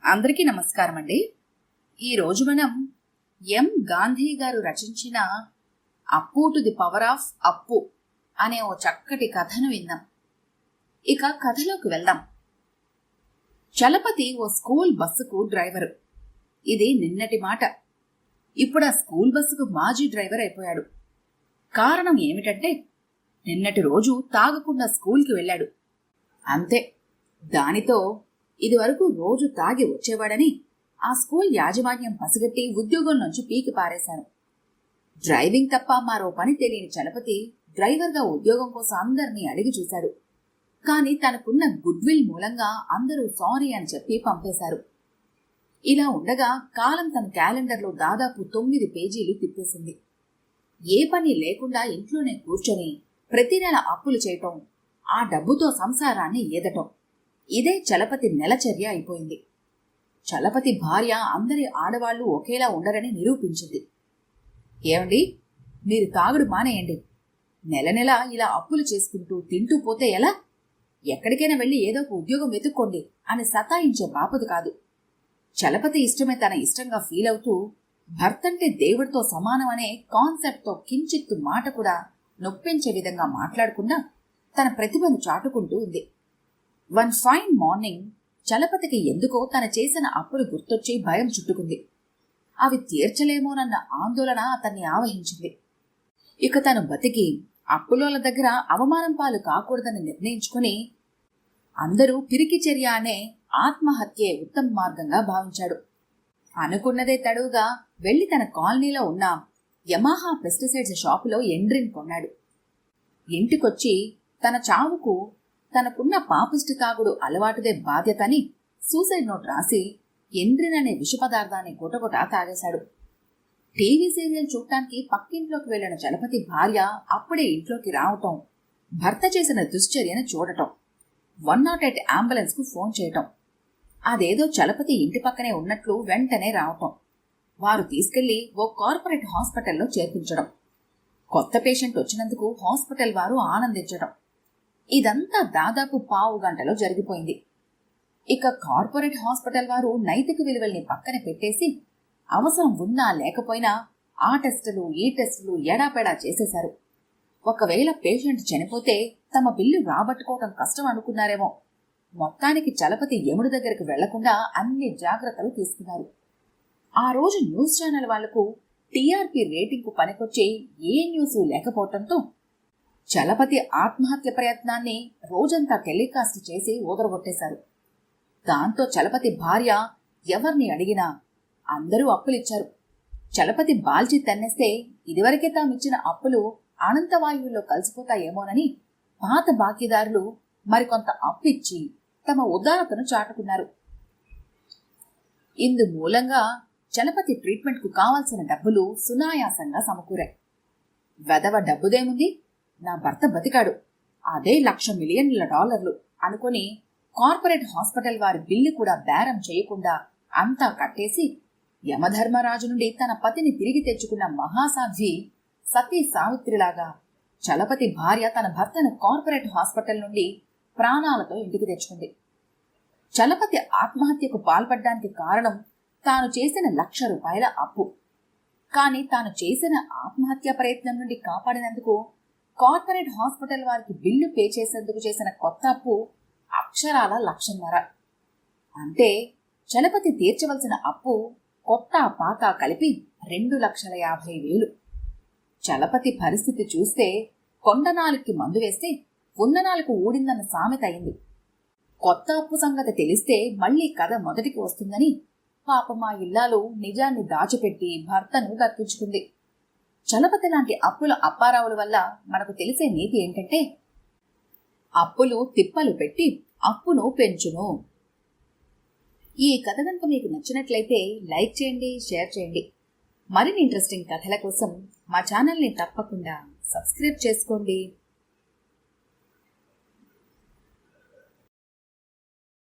అందరికీ నమస్కారం అండి. ఈరోజు మనం ఎం గాంధీ గారు రచించిన అప్పు టు ది పవర్ ఆఫ్ అప్పు అనే ఓ చక్కటి కథను విందాం. ఇక కథలోకి వెళ్దాం. చలపతి ఓ స్కూల్ బస్సుకు డ్రైవరు. ఇది నిన్నటి మాట. ఇప్పుడు ఆ స్కూల్ బస్సుకు మాజీ డ్రైవర్ అయిపోయాడు. కారణం ఏమిటంటే నిన్నటి రోజు తాగకుండా స్కూల్కి వెళ్ళాడు. అంతే. దానితో ఇదివరకు రోజు తాగి వచ్చేవాడని ఆ స్కూల్ యాజమాన్యం పసిగట్టి ఉద్యోగం నుంచి పీకి పారేశారు. డ్రైవింగ్ తప్ప మరో పని తెలియని చలపతి డ్రైవర్గా ఉద్యోగం కోసం అందరినీ అడిగి చూశాడు. కాని తనకున్న గుడ్ విల్ మూలంగా అందరూ సారీ అని చెప్పి పంపేశారు. ఇలా ఉండగా కాలం తన క్యాలెండర్లో దాదాపు 9 పేజీలు తిప్పేసింది. ఏ పని లేకుండా ఇంట్లోనే కూర్చొని ప్రతి నెల అప్పులు చేయటం, ఆ డబ్బుతో సంసారాన్ని ఏదటం, ఇదే చలపతి నెలచర్య అయిపోయింది. చలపతి భార్య అందరి ఆడవాళ్లు ఒకేలా ఉండరని నిరూపించింది. ఏమండి, మీరు తాగుడు మానేయండి. నెల నెల ఇలా అప్పులు చేసుకుంటూ తింటూ పోతే ఎలా? ఎక్కడికైనా వెళ్ళి ఏదో ఒక ఉద్యోగం వెతుక్కోండి అని సతాయించే బాపదు కాదు. చలపతి ఇష్టమే తన ఇష్టంగా ఫీల్ అవుతూ భర్తంటే దేవుడితో సమానం అనే కాన్సెప్ట్తో కించిత్తు మాట కూడా నొప్పించే విధంగా మాట్లాడకుండా తన ప్రతిభను చాటుకుంటూ ఉంది. వన్ ఫైన్ మార్నింగ్ చలపతికి ఎందుకో తన చేసిన అప్పులు గుర్తొచ్చి భయం చుట్టుకుంది. అవి తీర్చలేమోనన్న ఆందోళన అతన్ని ఆవహించింది. ఇక తను బతికి అప్పులోల దగ్గర అవమానం పాలు కాకూడదని నిర్ణయించుకుని అందరూ పిరికి చర్య అనే ఆత్మహత్యే ఉత్తమ మార్గంగా భావించాడు. అనుకున్నదే తడువుగా వెళ్లి తన కాలనీలో ఉన్న యమహా పెస్టిసైడ్స్ షాపులో ఎండ్రిన్ కొన్నాడు. ఇంటికొచ్చి తన చావుకు తనకున్న పాపిష్టి తాగుడు అలవాటుదే బాధ్యతని సూసైడ్ నోట్ రాసి ఎండ్రిన్ అనే విష పదార్థాన్ని కొటకొట తాగేశాడు. టీవీ సీరియల్ చూడటానికి పక్కింట్లోకి వెళ్లిన చలపతి భార్య అప్పుడే ఇంట్లోకి రావటం, భర్త చేసిన దుశ్చర్యను చూడటం, 108 అంబులెన్స్ కు ఫోన్ చేయటం, అదేదో చలపతి ఇంటి పక్కనే ఉన్నట్లు వెంటనే రావటం, వారు తీసుకెళ్లి ఓ కార్పొరేట్ హాస్పిటల్లో చేర్పించడం, కొత్త పేషెంట్ వచ్చినందుకు హాస్పిటల్ వారు ఆనందించడం, ఇదంతా దాదాపు 15 గంటలో జరిగిపోయింది. ఇక కార్పొరేట్ హాస్పిటల్ వారు నైతిక విలువల్ని పక్కన పెట్టేసి అవసరం ఉన్నా లేకపోయినా ఆ టెస్టులు ఈ టెస్టులు ఎడాపెడా చేసేశారు. ఒకవేళ పేషెంట్ చనిపోతే తమ బిల్లు రాబట్టుకోవటం కష్టం అనుకున్నారేమో. మొత్తానికి చలపతి యముడి దగ్గరకు వెళ్లకుండా అన్ని జాగ్రత్తలు తీసుకున్నారు. ఆ రోజు న్యూస్ ఛానల్ వాళ్లకు టీఆర్పీ రేటింగ్ కు పనికొచ్చే ఏ న్యూస్ లేకపోవటంతో చలపతి ఆత్మహత్య ప్రయత్నాన్ని రోజంతా టెలికాస్ట్ చేసి ఊదరగొట్టేశారు. దాంతో చలపతి భార్య ఎవరిని అడిగినా అందరూ అప్పులిచ్చారు. చలపతి బాల్చి తన్నేస్తే ఇదివరకే తామిచ్చిన అప్పులు అనంతవాయువుల్లో కలిసిపోతాయేమోనని పాత బాకీదారులు మరికొంత అప్పిచ్చి తమ ఉదారతను చాటుకున్నారు. ఇందు మూలంగా చలపతి ట్రీట్మెంట్ కు కావాల్సిన డబ్బులు సునాయాసంగా సమకూరాయి. వెదవ డబ్బుదేముంది, నా భర్త బతికాడు, అదే $1,00,000 మిలియన్ల అనుకుని కార్పొరేట్ హాస్పిటల్ వారి బిల్లు కూడా బేరం చేయకుండా అంతా కట్టేసి యమధర్మరాజు నుండి తన పతిని తిరిగి తెచ్చుకున్న మహాసాధ్వి సతీ సావిత్రిలాగా చలపతి భార్య తన భర్తను కార్పొరేట్ హాస్పిటల్ నుండి ప్రాణాలతో ఇంటికి తెచ్చుకుంది. చలపతి ఆత్మహత్యకు పాల్పడ్డానికి కారణం తాను చేసిన ₹1,00,000 అప్పు. కాని తాను చేసిన ఆత్మహత్య ప్రయత్నం నుండి కాపాడినందుకు కార్పొరేట్ హాస్పిటల్ వారికి బిల్లు పే చేసేందుకు చేసిన కొత్త అప్పు అక్షరాల $1,00,000. అంటే చలపతి తీర్చవలసిన అప్పు కొత్త పాత కలిపి $2,50,000. చలపతి పరిస్థితి చూస్తే కొండ నాలుగుకి మందు వేస్తే ఉన్న నాలుగు ఊడిందన్న సామెత అయింది. కొత్త అప్పు సంగతి తెలిస్తే మళ్లీ కథ మొదటికి వస్తుందని పాపం మా ఇల్లాలు నిజాన్ని దాచిపెట్టి భర్తను దక్కించుకుంది. చలపతి లాంటి అప్పుల అప్పారావుల వల్ల మనకు తెలిసే నీతి ఏంటంటే అప్పులు తిప్పలు పెట్టి అప్పును పెంచును. ఈ కథ కనుక మీకు నచ్చినట్లయితే లైక్ చేయండి, షేర్ చేయండి. మరిన్ని ఇంట్రెస్టింగ్ కథల కోసం మా ఛానల్ని తప్పకుండా సబ్స్క్రైబ్ చేసుకోండి.